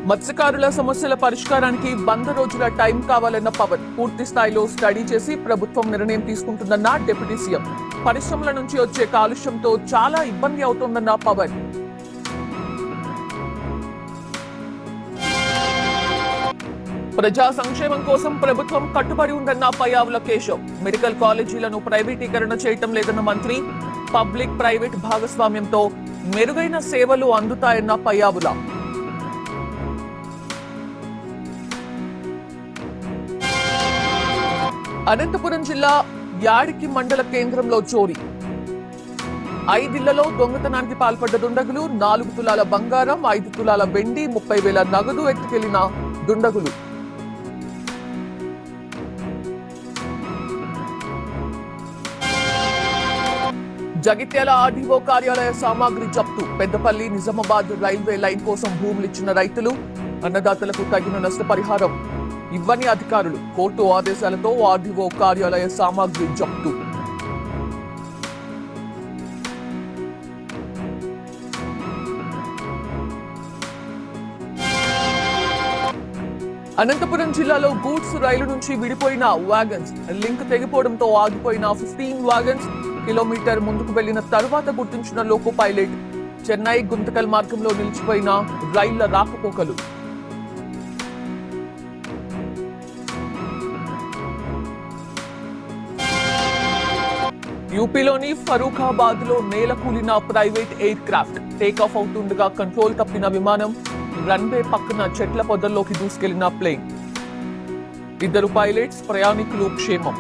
మత్స్యకారుల సమస్యల పరిష్కారానికి 100 రోజుల టైం కావాలన్న పవన్. పూర్తి స్థాయిలో స్టడీ చేసి ప్రభుత్వం నిర్ణయం తీసుకుంటుందన్న డిప్యూటీ సీఎం. పరిశ్రమల నుంచి వచ్చే కాలుష్యంతో చాలా ఇబ్బంది అవుతోందన్న పవన్. ప్రజా సంక్షేమం కోసం ప్రభుత్వం కట్టుబడి ఉందన్న పయ్యావుల కేశవ్. మెడికల్ కాలేజీలను ప్రైవేటీకరణ చేయటం లేదన్న మంత్రి. పబ్లిక్ ప్రైవేట్ భాగస్వామ్యంతో మెరుగైన సేవలు అందుతాయన్న పయ్యావుల. అనంతపురం జిల్లా యాడికి మండల కేంద్రంలో చోరీ. 5 ఇళ్లలో దొంగతనానికి పాల్పడ్డ దుండగులు. 4 తులాల బంగారం, 5 తులాల వెండి, 30,000 నగదు ఎత్తుకెళ్లిన దుండగులు. జగిత్యాల ఆర్డీఓ కార్యాలయ సామాగ్రి జప్తు. పెద్దపల్లి నిజామాబాద్ రైల్వే లైన్ కోసం భూములిచ్చిన రైతులు. అన్నదాతలకు తగిన నష్టపరిహారం ఇవ్వని అధికారులు. కోర్టు ఆదేశాలతో ఆర్డీఓ కార్యాలయ సామాగ్రి జప్తు. అనంతపురం జిల్లాలో గూడ్స్ రైలు నుంచి విడిపోయిన వాగన్స్. లింక్ తెగిపోవడంతో ఆగిపోయిన 15 వాగన్స్. కిలోమీటర్ ముందుకు వెళ్లిన తరువాత గుర్తించిన లోకో పైలట్. చెన్నై గుంతకల్ మార్గంలో నిలిచిపోయిన రైళ్ల రాకపోకలు. యూపీలోని ఫరూఖాబాద్ లో నేలకూలిన ప్రైవేట్ ఎయిర్ క్రాఫ్ట్. టేకాఫ్ అవుతుండగా కంట్రోల్ తప్పిన విమానం. రన్వే పక్కన చెట్ల పొదల్లోకి దూసుకెళ్లిన ప్లేన్. 2 పైలట్స్, ప్రయాణికులు క్షేమం.